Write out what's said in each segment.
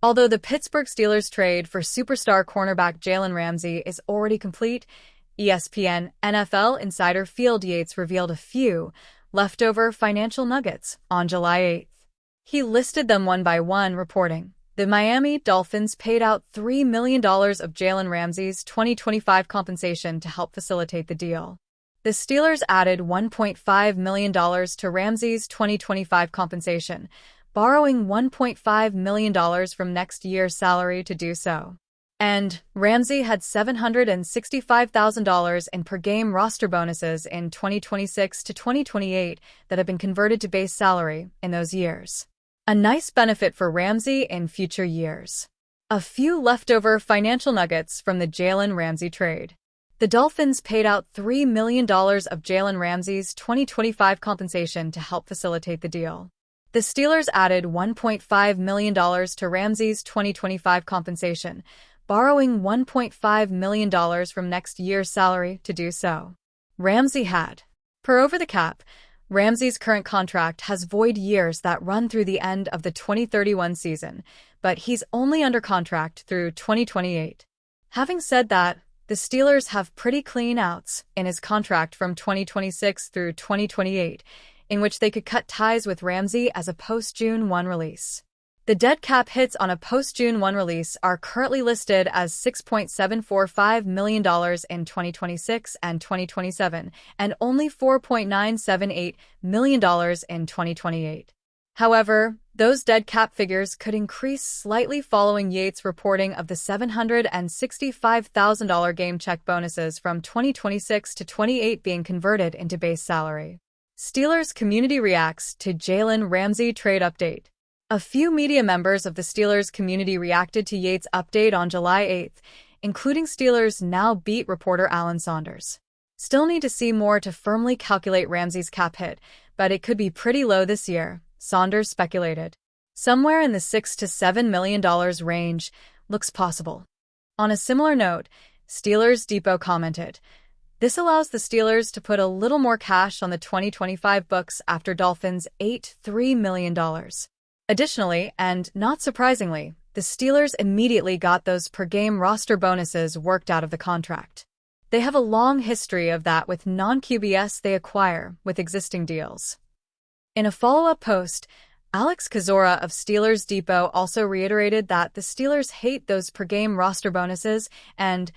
Although the Pittsburgh Steelers trade for superstar cornerback Jalen Ramsey is already complete, ESPN NFL insider Field Yates revealed a few leftover financial nuggets on July 8th. He listed them one by one, reporting, "The Miami Dolphins paid out $3 million of Jalen Ramsey's 2025 compensation to help facilitate the deal. The Steelers added $1.5 million to Ramsey's 2025 compensation, borrowing $1.5 million from next year's salary to do so. And Ramsey had $765,000 in per-game roster bonuses in 2026 to 2028 that have been converted to base salary in those years. A nice benefit for Ramsey in future years." A few leftover financial nuggets from the Jalen Ramsey trade. The Dolphins paid out $3 million of Jalen Ramsey's 2025 compensation to help facilitate the deal. The Steelers added $1.5 million to Ramsey's 2025 compensation, borrowing $1.5 million from next year's salary to do so. Ramsey had. Per over the cap, Ramsey's current contract has void years that run through the end of the 2031 season, but he's only under contract through 2028. Having said that, the Steelers have pretty clean outs in his contract from 2026 through 2028, in which they could cut ties with Ramsey as a post-June 1 release. The dead cap hits on a post-June 1 release are currently listed as $6.745 million in 2026 and 2027, and only $4.978 million in 2028. However, those dead cap figures could increase slightly following Yates' reporting of the $765,000 game check bonuses from 2026 to 28 being converted into base salary. Steelers community reacts to Jalen Ramsey trade update. A few media members of the Steelers community reacted to Yates' update on July 8th, including Steelers Now beat reporter Alan Saunders. "Still need to see more to firmly calculate Ramsey's cap hit, but it could be pretty low this year," Saunders speculated. "Somewhere in the $6 to $7 million range looks possible." On a similar note, Steelers Depot commented, "This allows the Steelers to put a little more cash on the 2025 books after Dolphins ate $3 million. Additionally, and not surprisingly, the Steelers immediately got those per-game roster bonuses worked out of the contract. They have a long history of that with non-QBs they acquire with existing deals." In a follow-up post, Alex Kozora of Steelers Depot also reiterated that the Steelers hate those per-game roster bonuses and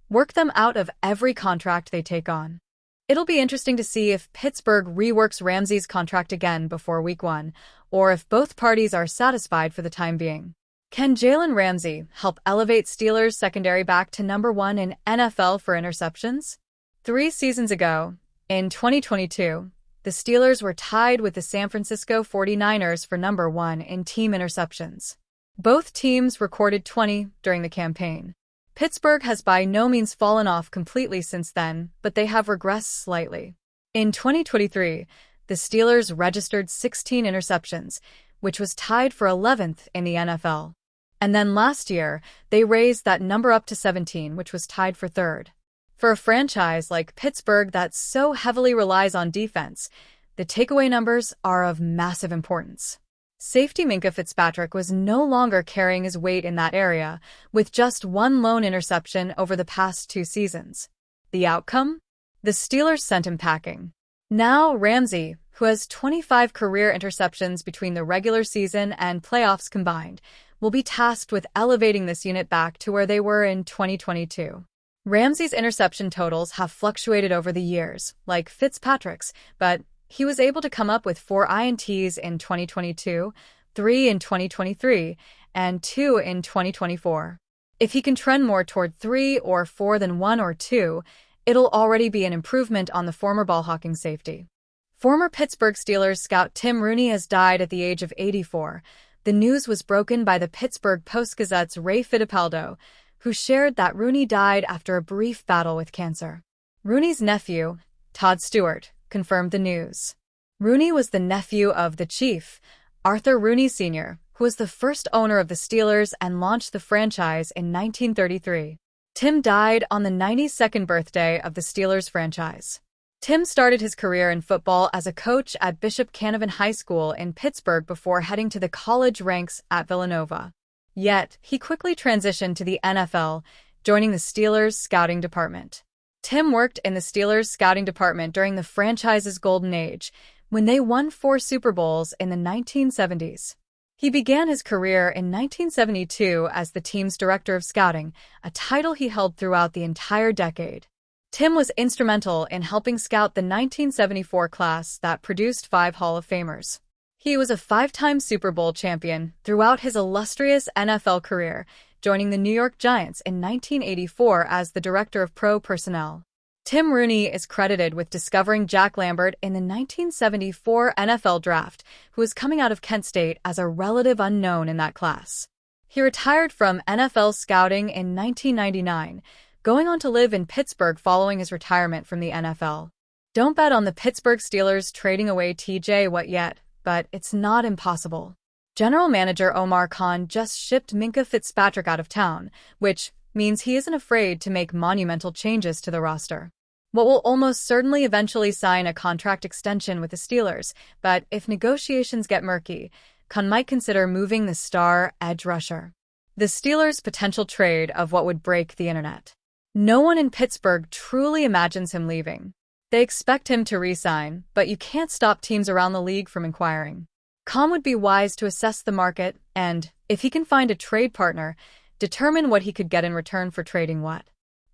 work them out of every contract they take on. It'll be interesting to see if Pittsburgh reworks Ramsey's contract again before Week 1, or if both parties are satisfied for the time being. Can Jalen Ramsey help elevate Steelers secondary back to number 1 in NFL for interceptions? 3 seasons ago, in 2022, the Steelers were tied with the San Francisco 49ers for number 1 in team interceptions. Both teams recorded 20 during the campaign. Pittsburgh has by no means fallen off completely since then, but they have regressed slightly. In 2023, the Steelers registered 16 interceptions, which was tied for 11th in the NFL. And then last year, they raised that number up to 17, which was tied for 3rd. For a franchise like Pittsburgh that so heavily relies on defense, the takeaway numbers are of massive importance. Safety Minkah Fitzpatrick was no longer carrying his weight in that area, with just 1 lone interception over the past 2 seasons. The outcome? The Steelers sent him packing. Now Ramsey, who has 25 career interceptions between the regular season and playoffs combined, will be tasked with elevating this unit back to where they were in 2022. Ramsey's interception totals have fluctuated over the years, like Fitzpatrick's, but he was able to come up with 4 INTs in 2022, 3 in 2023, and 2 in 2024. If he can trend more toward 3 or 4 than 1 or 2, it'll already be an improvement on the former ball-hawking safety. Former Pittsburgh Steelers scout Tim Rooney has died at the age of 84. The news was broken by the Pittsburgh Post-Gazette's Ray Fittipaldo, who shared that Rooney died after a brief battle with cancer. Rooney's nephew, Todd Stewart, confirmed the news. Rooney was the nephew of the Chief, Arthur Rooney Sr., who was the first owner of the Steelers and launched the franchise in 1933. Tim died on the 92nd birthday of the Steelers franchise. Tim started his career in football as a coach at Bishop Canavan High School in Pittsburgh before heading to the college ranks at Villanova. Yet, he quickly transitioned to the NFL, joining the Steelers' scouting department. Tim worked in the Steelers' scouting department during the franchise's golden age, when they won 4 Super Bowls in the 1970s. He began his career in 1972 as the team's director of scouting, a title he held throughout the entire decade. Tim was instrumental in helping scout the 1974 class that produced 5 Hall of Famers. He was a 5-time Super Bowl champion throughout his illustrious NFL career, joining the New York Giants in 1984 as the director of pro personnel. Tim Rooney is credited with discovering Jack Lambert in the 1974 NFL Draft, who was coming out of Kent State as a relative unknown in that class. He retired from NFL scouting in 1999, going on to live in Pittsburgh following his retirement from the NFL. Don't bet on the Pittsburgh Steelers trading away TJ Watt yet, but it's not impossible. General Manager Omar Khan just shipped Minkah Fitzpatrick out of town, which means he isn't afraid to make monumental changes to the roster. Watt will almost certainly eventually sign a contract extension with the Steelers, but if negotiations get murky, Khan might consider moving the star edge rusher. The Steelers' potential trade of what would break the internet. No one in Pittsburgh truly imagines him leaving. They expect him to re-sign, but you can't stop teams around the league from inquiring. Khan would be wise to assess the market and, if he can find a trade partner, determine what he could get in return for trading Watt.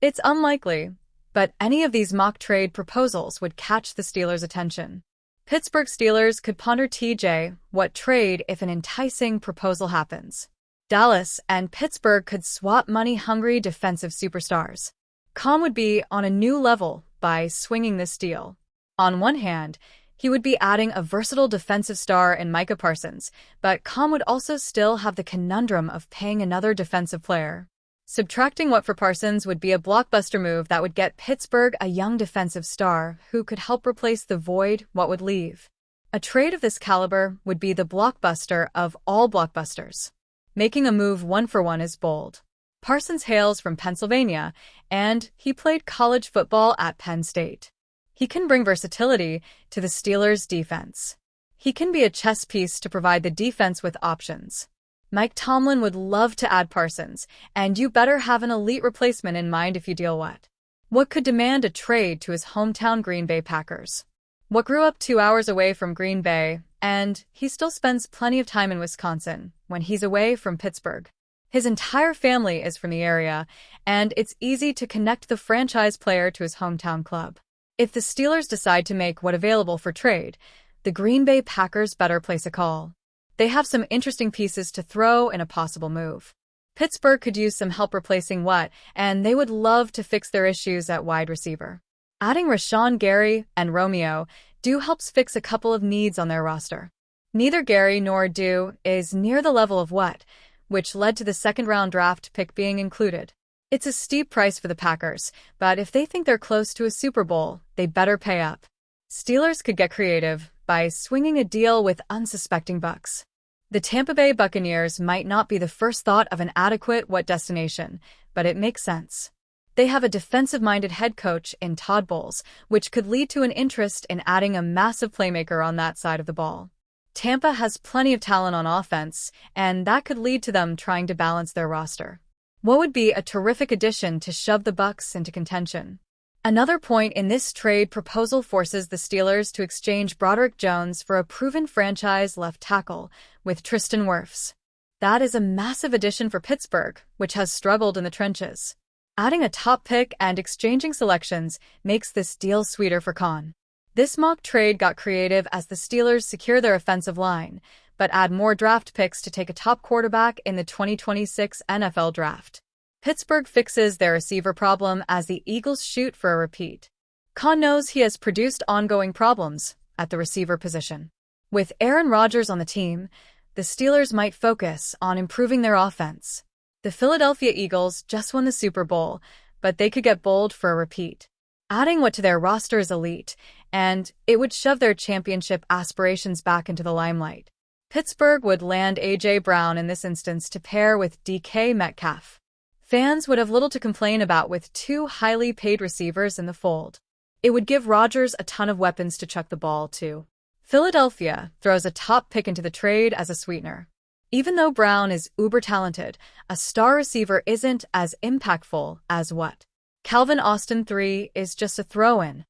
It's unlikely, but any of these mock trade proposals would catch the Steelers' attention. Pittsburgh Steelers could ponder TJ Watt trade if an enticing proposal happens. Dallas and Pittsburgh could swap money-hungry defensive superstars. Khan would be on a new level by swinging this deal. On one hand, he would be adding a versatile defensive star in Micah Parsons, but Khan would also still have the conundrum of paying another defensive player. Subtracting Watt for Parsons would be a blockbuster move that would get Pittsburgh a young defensive star who could help replace the void Watt would leave. A trade of this caliber would be the blockbuster of all blockbusters. Making a move 1-for-1 is bold. Parsons hails from Pennsylvania, and he played college football at Penn State. He can bring versatility to the Steelers' defense. He can be a chess piece to provide the defense with options. Mike Tomlin would love to add Parsons, and you better have an elite replacement in mind if you deal Watt. Watt could demand a trade to his hometown Green Bay Packers. Watt grew up 2 hours away from Green Bay, and he still spends plenty of time in Wisconsin when he's away from Pittsburgh. His entire family is from the area, and it's easy to connect the franchise player to his hometown club. If the Steelers decide to make Watt available for trade, the Green Bay Packers better place a call. They have some interesting pieces to throw in a possible move. Pittsburgh could use some help replacing Watt, and they would love to fix their issues at wide receiver. Adding Rashawn Gary and Romeo Dew helps fix a couple of needs on their roster. Neither Gary nor Dew is near the level of Watt, which led to the second-round draft pick being included. It's a steep price for the Packers, but if they think they're close to a Super Bowl, they better pay up. Steelers could get creative by swinging a deal with unsuspecting Bucs. The Tampa Bay Buccaneers might not be the first thought of an adequate Watt destination, but it makes sense. They have a defensive-minded head coach in Todd Bowles, which could lead to an interest in adding a massive playmaker on that side of the ball. Tampa has plenty of talent on offense, and that could lead to them trying to balance their roster. What would be a terrific addition to shove the Bucs into contention? Another point in this trade proposal forces the Steelers to exchange Broderick Jones for a proven franchise left tackle with Tristan Wirfs. That is a massive addition for Pittsburgh, which has struggled in the trenches. Adding a top pick and exchanging selections makes this deal sweeter for Khan. This mock trade got creative as the Steelers secure their offensive line, but add more draft picks to take a top quarterback in the 2026 NFL Draft. Pittsburgh fixes their receiver problem as the Eagles shoot for a repeat. Khan knows he has produced ongoing problems at the receiver position. With Aaron Rodgers on the team, the Steelers might focus on improving their offense. The Philadelphia Eagles just won the Super Bowl, but they could get bold for a repeat. Adding Watt to their roster is elite, and it would shove their championship aspirations back into the limelight. Pittsburgh would land A.J. Brown in this instance to pair with DK Metcalf. Fans would have little to complain about with 2 highly paid receivers in the fold. It would give Rodgers a ton of weapons to chuck the ball to. Philadelphia throws a top pick into the trade as a sweetener. Even though Brown is uber talented, a star receiver isn't as impactful as what Calvin Austin III is. Just a throw-in.